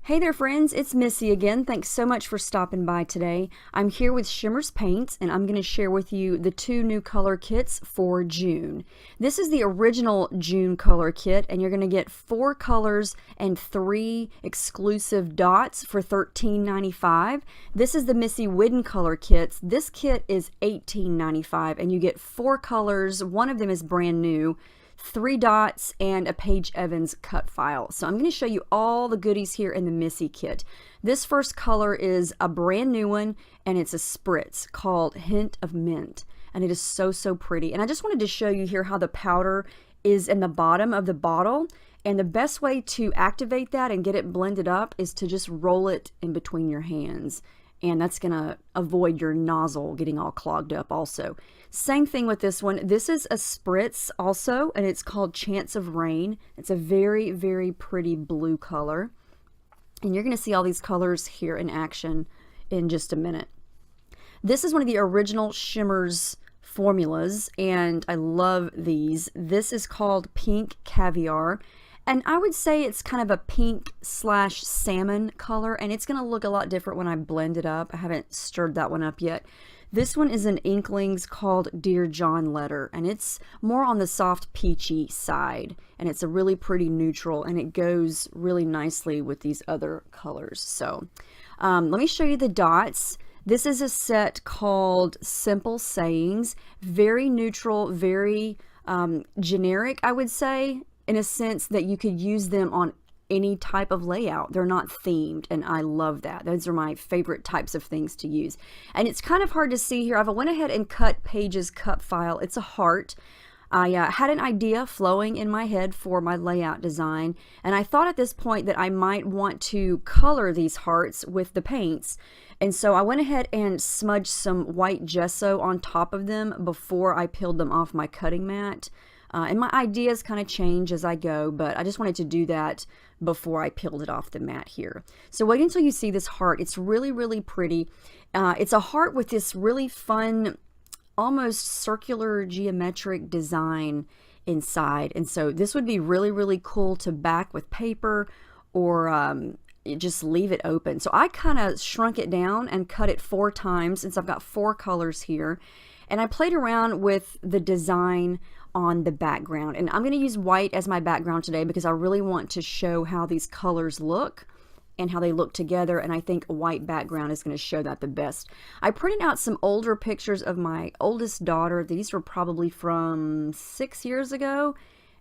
Hey there friends, it's Missy again. Thanks so much for stopping by today. I'm here with Shimmerz Paints and I'm going to share with you the two new color kits for June. This is the original June color kit and you're going to get 4 colors and 3 exclusive dots for $13.95. This is the Missy Wooden color kits. This kit is $18.95 and you get 4 colors. One of them is brand new, 3 dots, and a Paige Evans cut file. So I'm going to show you all the goodies here in the Missy kit. This first color is a brand new one, and it's a Spritz called Hint of Mint. And it is so pretty. And I just wanted to show you here how the powder is in the bottom of the bottle. And the best way to activate that and get it blended up is to just roll it in between your hands. And that's going to avoid your nozzle getting all clogged up also. Same thing with this one. This is a Spritz also, and it's called Chance of Rain. It's a very pretty blue color. And you're going to see all these colors here in action in just a minute. This is one of the original Shimmerz formulas, and I love these. This is called Pink Caviar. And I would say it's kind of a pink / salmon color, and it's going to look a lot different when I blend it up. I haven't stirred that one up yet. This one is an Inklingz called Dear John Letter, and it's more on the soft peachy side, and it's a really pretty neutral, and it goes really nicely with these other colors. So let me show you the dots. This is a set called Simple Sayings, very neutral, very generic, I would say, in a sense that you could use them on any type of layout. They're not themed, and I love that. Those are my favorite types of things to use. And it's kind of hard to see here. I went ahead and cut Paige's cut file. It's a heart. I had an idea flowing in my head for my layout design, and I thought at this point that I might want to color these hearts with the paints. And so I went ahead and smudged some white gesso on top of them before I peeled them off my cutting mat. And my ideas kind of change as I go, but I just wanted to do that before I peeled it off the mat here. So wait until you see this heart. It's really pretty. It's a heart with this really fun, almost circular geometric design inside. And so this would be really cool to back with paper or just leave it open. So I kind of shrunk it down and cut it 4 times since I've got 4 colors here. And I played around with the design on the background, and I'm going to use white as my background today because I really want to show how these colors look and how they look together, and I think a white background is going to show that the best. I printed out some older pictures of my oldest daughter. These were probably from 6 years ago,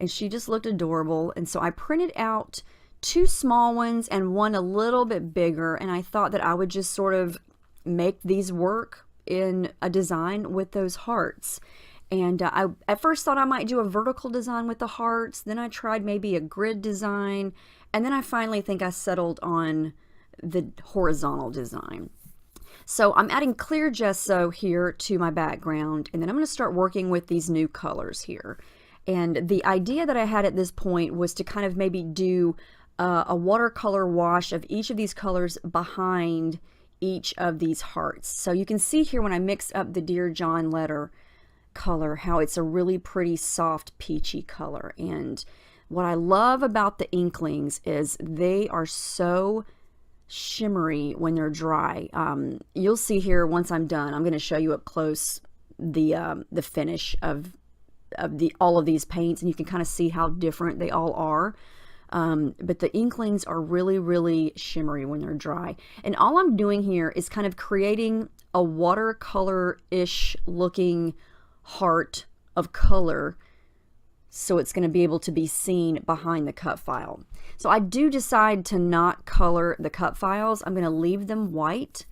and she just looked adorable, and so I printed out 2 small ones and one a little bit bigger, and I thought that I would just sort of make these work in a design with those hearts. And I at first thought I might do a vertical design with the hearts, then I tried maybe a grid design, and then I finally think I settled on the horizontal design. So I'm adding clear gesso here to my background, and then I'm going to start working with these new colors here. And the idea that I had at this point was to kind of maybe do a watercolor wash of each of these colors behind each of these hearts. So you can see here when I mix up the Dear John Letter color how it's a really pretty soft peachy color. And what I love about the Inklingz is they are so shimmery when they're dry. You'll see here once I'm done, I'm going to show you up close the finish of all of these paints, and you can kind of see how different they all are. But the Inklingz are really shimmery when they're dry. And all I'm doing here is kind of creating a watercolor-ish looking heart of color, so it's going to be able to be seen behind the cut file. So I do decide to not color the cut files. I'm going to leave them white,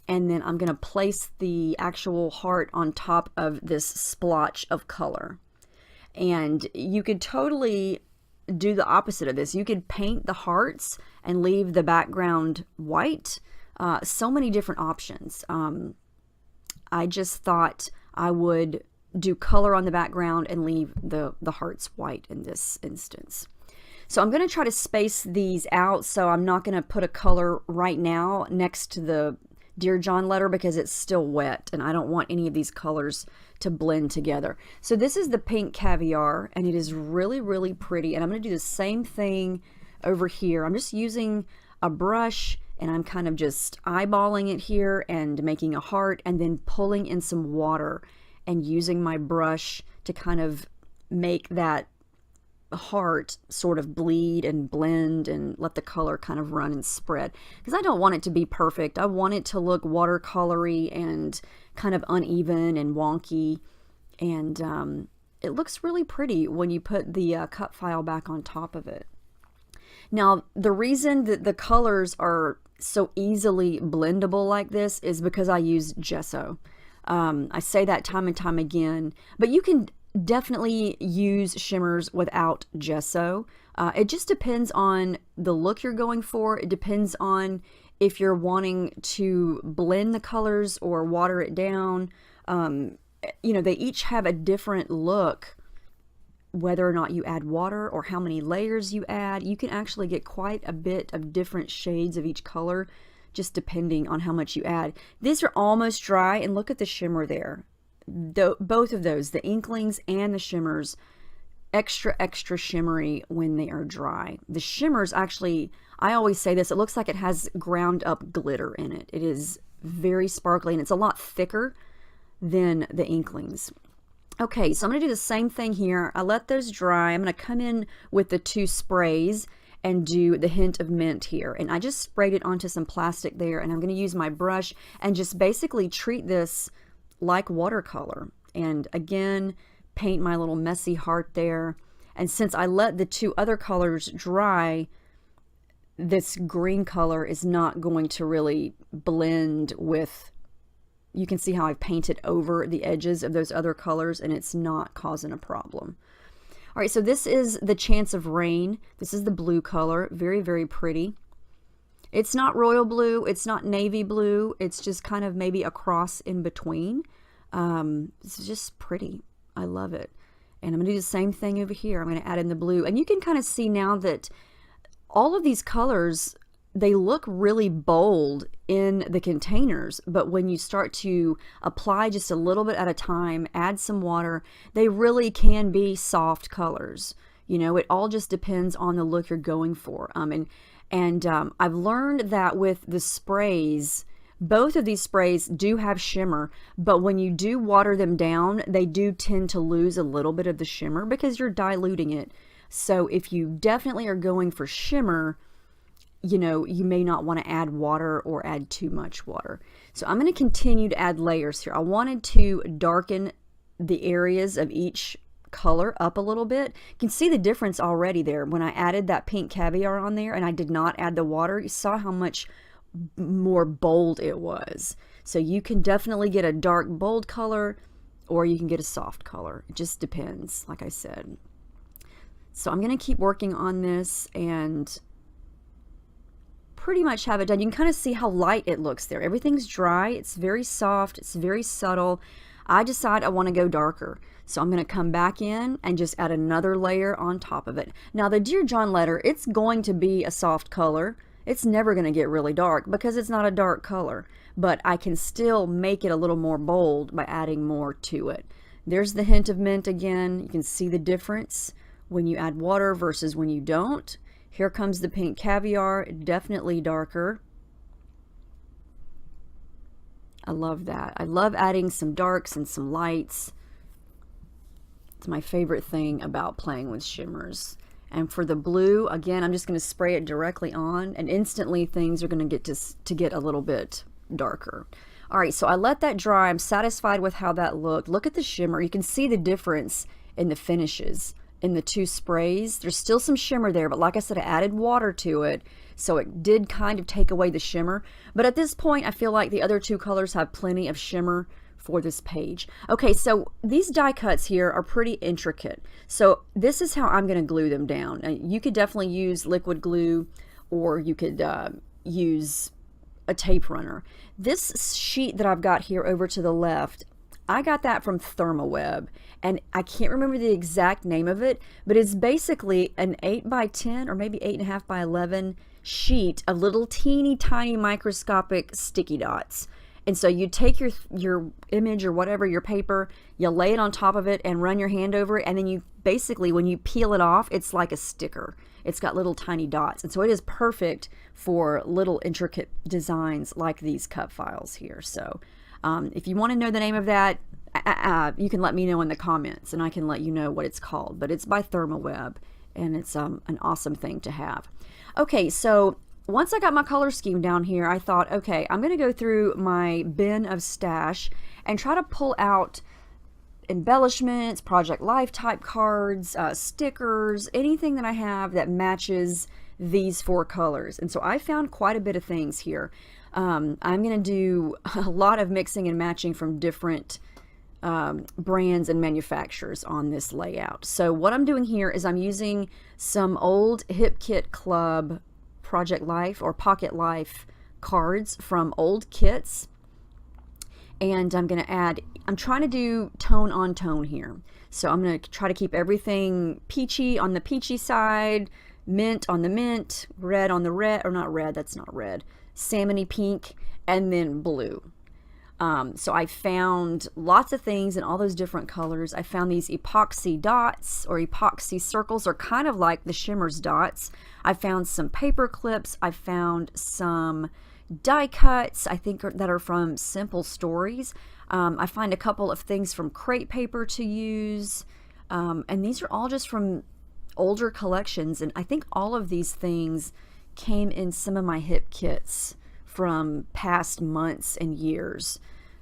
and then I'm going to place the actual heart on top of this splotch of color. And you could totally do the opposite of this. You could paint the hearts and leave the background white. So many different options. I just thought I would do color on the background and leave the hearts white in this instance. So I'm going to try to space these out, so I'm not going to put a color right now next to the Dear John Letter because it's still wet and I don't want any of these colors to blend together. So this is the Pink Caviar, and it is really pretty, and I'm going to do the same thing over here. I'm just using a brush and I'm kind of just eyeballing it here and making a heart and then pulling in some water and using my brush to kind of make that heart sort of bleed and blend and let the color kind of run and spread, because I don't want it to be perfect. I want it to look watercolory and kind of uneven and wonky, and it looks really pretty when you put the cut file back on top of it. Now, the reason that the colors are so easily blendable like this is because I use gesso. I say that time and time again, but you can definitely use shimmers without gesso. It just depends on the look you're going for. It depends on if you're wanting to blend the colors or water it down. You know, they each have a different look, whether or not you add water or how many layers you add. You can actually get quite a bit of different shades of each color just depending on how much you add. These are almost dry, and look at the shimmer there. Both of those, the Inklingz and the Shimmerz, extra shimmery when they are dry. The Shimmerz, actually, I always say this, it looks like it has ground up glitter in it. It is very sparkly and it's a lot thicker than the Inklingz. Okay, so I'm going to do the same thing here. I let those dry. I'm going to come in with the two sprays and do the hint of mint here. And I just sprayed it onto some plastic there, and I'm going to use my brush and just basically treat this like watercolor. And again, paint my little messy heart there. And since I let the two other colors dry, this green color is not going to really blend with, you can see how I've painted over the edges of those other colors, and it's not causing a problem. All right, so this is the Chance of Rain. This is the blue color, very pretty. It's not royal blue, it's not navy blue, it's just kind of maybe a cross in between. It's just pretty. I love it. And I'm going to do the same thing over here. I'm going to add in the blue. And you can kind of see now that all of these colors, they look really bold in the containers, but when you start to apply just a little bit at a time, add some water, they really can be soft colors. You know, it all just depends on the look you're going for. I've learned that with the sprays, both of these sprays do have shimmer, but when you do water them down, they do tend to lose a little bit of the shimmer because you're diluting it. So if you definitely are going for shimmer, you know, you may not want to add water or add too much water. So I'm going to continue to add layers here. I wanted to darken the areas of each color up a little bit. You can see the difference already there. When I added that pink Caviar on there and I did not add the water, you saw how much more bold it was. So you can definitely get a dark bold color or you can get a soft color. It just depends, like I said. So I'm going to keep working on this and pretty much have it done. You can kind of see how light it looks there. Everything's dry. It's very soft. It's very subtle. I decide I want to go darker. So I'm going to come back in and just add another layer on top of it. Now the Dear John letter, it's going to be a soft color. It's never going to get really dark because it's not a dark color, but I can still make it a little more bold by adding more to it. There's the hint of mint again. You can see the difference when you add water versus when you don't. Here comes the pink Caviar, definitely darker. I love that. I love adding some darks and some lights. It's my favorite thing about playing with shimmers. And for the blue, again, I'm just going to spray it directly on, and instantly things are going to get to get a little bit darker. All right, so I let that dry. I'm satisfied with how that looked. Look at the shimmer. You can see the difference in the finishes in the two sprays. There's still some shimmer there, but like I said, I added water to it, so it did kind of take away the shimmer. But at this point, I feel like the other two colors have plenty of shimmer for this page. Okay, so these die cuts here are pretty intricate. So this is how I'm going to glue them down. You could definitely use liquid glue, or you could use a tape runner. This sheet that I've got here over to the left, I got that from Thermoweb, and I can't remember the exact name of it, but it's basically an 8 by 10 or maybe 8.5 by 11 sheet of little teeny tiny microscopic sticky dots. And so you take your image or whatever, your paper, you lay it on top of it and run your hand over it, and then you basically, when you peel it off, it's like a sticker. It's got little tiny dots, and so it is perfect for little intricate designs like these cut files here. So if you want to know the name of that, you can let me know in the comments and I can let you know what it's called. But it's by ThermaWeb, and it's an awesome thing to have. Okay, so once I got my color scheme down here, I thought, okay, I'm going to go through my bin of stash and try to pull out embellishments, Project Life type cards, stickers, anything that I have that matches these 4 colors. And so I found quite a bit of things here. I'm going to do a lot of mixing and matching from different brands and manufacturers on this layout. So what I'm doing here is I'm using some old Hip Kit Club Project Life or Pocket Life cards from old Kitz. And I'm going to add, I'm trying to do tone on tone here. So I'm going to try to keep everything peachy on the peachy side, mint on the mint, red on the red, or not red, that's not red, salmony pink, and then blue. So I found lots of things in all those different colors. I found these epoxy dots or epoxy circles, are kind of like the Shimmerz dots. I found some paper clips. I found some die cuts, I think that are from Simple Stories. I find a couple of things from crepe paper to use. And these are all just from older collections. And I think all of these things came in some of my hip kits from past months and years.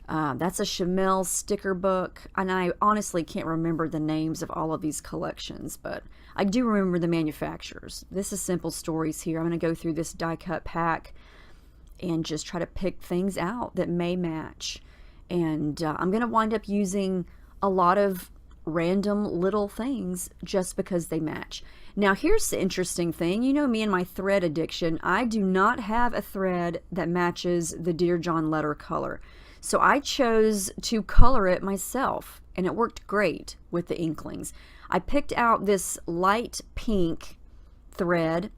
That's a Shimmerz sticker book, and I honestly can't remember the names of all of these collections, but I do remember the manufacturers. This is Simple Stories here. I'm going to go through this die cut pack and just try to pick things out that may match. And I'm going to wind up using a lot of random little things just because they match. Now here's the interesting thing. You know me and my thread addiction. I do not have a thread that matches the Dear John letter color. So I chose to color it myself, and it worked great with the Inklingz. I picked out this light pink thread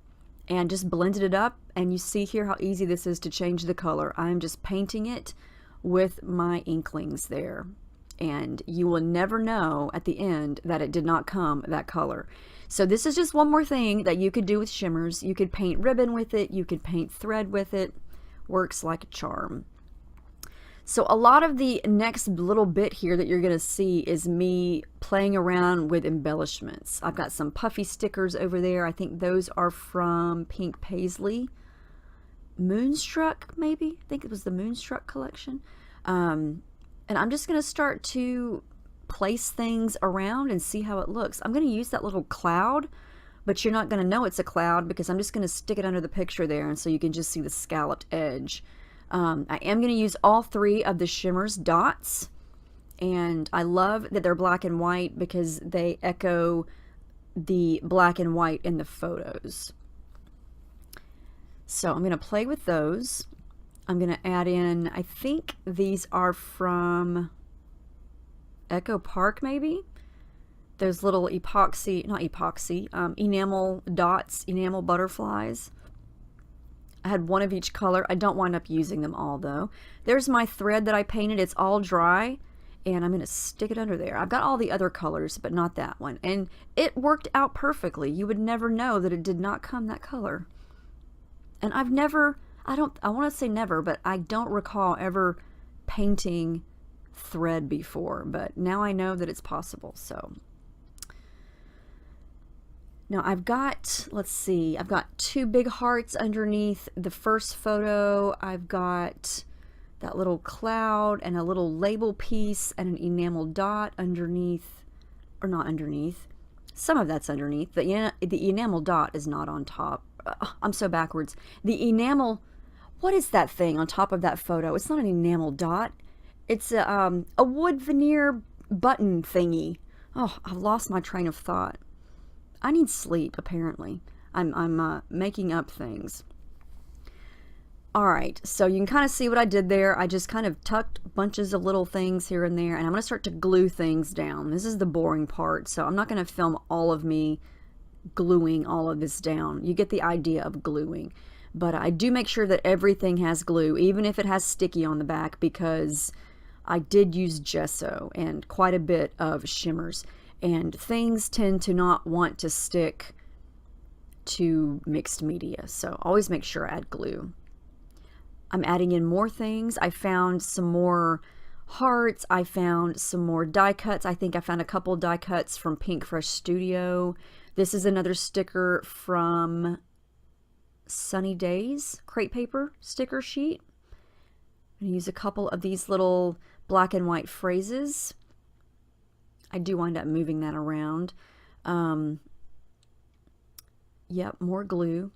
and just blended it up, and you see here how easy this is to change the color. I'm just painting it with my Inklingz there, and you will never know at the end that it did not come that color. So this is just one more thing that you could do with Shimmerz. You could paint ribbon with it, you could paint thread with it. Works like a charm. So a lot of the next little bit here that you're going to see is me playing around with embellishments. I've got some puffy stickers over there. I think those are from Pink Paisley. Moonstruck, maybe? I think it was the Moonstruck collection. And I'm just going to start to place things around and see how it looks. I'm going to use that little cloud, but you're not going to know it's a cloud because I'm just going to stick it under the picture there, and so you can just see the scalloped edge. I am going to use all 3 of the Shimmerz dots, and I love that they're black and white because they echo the black and white in the photos. So I'm going to play with those. I'm going to add in, I think these are from Echo Park maybe? Those little epoxy, not epoxy, enamel dots, enamel butterflies. I had one of each color. I don't wind up using them all though. There's my thread that I painted. It's all dry, and I'm going to stick it under there. I've got all the other colors, but not that one. And it worked out perfectly. You would never know that it did not come that color. And I've never, I want to say never, but I don't recall ever painting thread before, but now I know that it's possible. So now I've got, let's see, I've got 2 big hearts underneath the first photo. I've got that little cloud and a little label piece and an enamel dot underneath, or not underneath. Some of that's underneath. The enamel dot is not on top. I'm so backwards. The enamel, what is that thing on top of that photo? It's not an enamel dot. It's a wood veneer button thingy. Oh, I've lost my train of thought. I need sleep, apparently. I'm making up things. Alright, so you can kind of see what I did there. I just kind of tucked bunches of little things here and there, and I'm going to start to glue things down. This is the boring part, so I'm not going to film all of me gluing all of this down. You get the idea of gluing. But I do make sure that everything has glue, even if it has sticky on the back, because I did use gesso and quite a bit of Shimmerz. And things tend to not want to stick to mixed media. So always make sure I add glue. I'm adding in more things. I found some more hearts. I found some more die cuts. I think I found a couple die cuts from Pink Fresh Studio. This is another sticker from Sunny Days crepe paper sticker sheet. I'm going to use a couple of these little black and white phrases. I do wind up moving that around. Yep, more glue.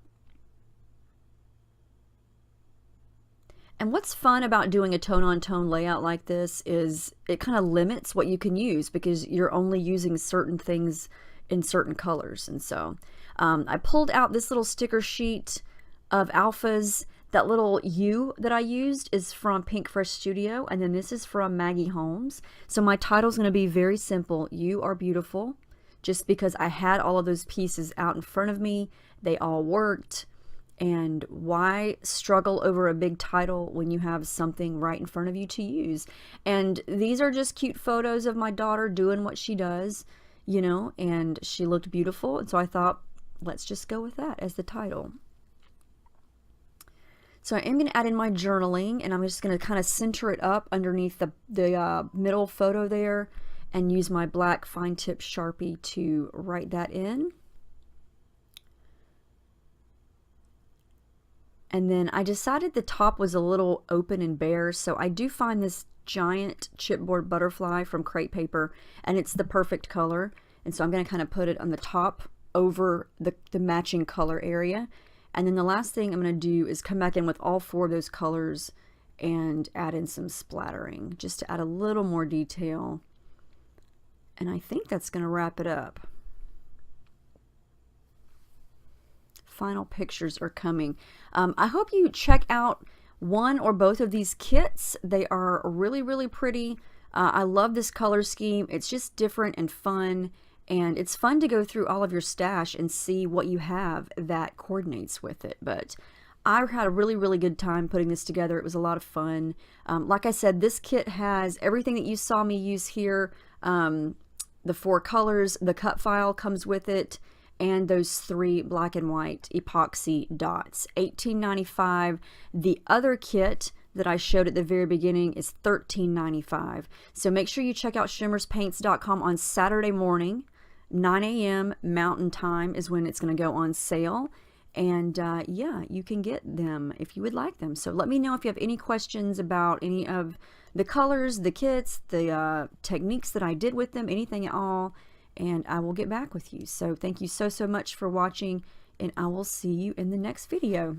And what's fun about doing a tone-on-tone layout like this is it kind of limits what you can use because you're only using certain things in certain colors. And so I pulled out this little sticker sheet of alphas. That little U that I used is from Pink Fresh Studio, and then this is from Maggie Holmes. So my title is going to be very simple, You Are Beautiful, just because I had all of those pieces out in front of me. They all worked. And why struggle over a big title when you have something right in front of you to use? And these are just cute photos of my daughter doing what she does, you know, and she looked beautiful. And so I thought, let's just go with that as the title. So I am going to add in my journaling, and I'm just going to kind of center it up underneath the middle photo there and use my black fine tip Sharpie to write that in. And then I decided the top was a little open and bare, so I do find this giant chipboard butterfly from crepe paper, and it's the perfect color. And so I'm going to kind of put it on the top over the matching color area. And then the last thing I'm going to do is come back in with all four of those colors and add in some splattering, just to add a little more detail. And I think that's going to wrap it up. Final pictures are coming. I hope you check out one or both of these kits. They are really, really pretty. I love this color scheme. It's just different and fun, and it's fun to go through all of your stash and see what you have that coordinates with it. But I had a really, really good time putting this together. It was a lot of fun. Like I said, this kit has everything that you saw me use here. The 4 colors, the cut file comes with it, and those 3 black and white epoxy dots. $18.95. The other kit that I showed at the very beginning is $13.95. So make sure you check out shimmerzpaints.com on Saturday morning. 9 a.m. Mountain Time is when it's going to go on sale. And yeah, you can get them if you would like them. So let me know if you have any questions about any of the colors, the kits, the techniques that I did with them, anything at all. And I will get back with you. So thank you so much for watching, and I will see you in the next video.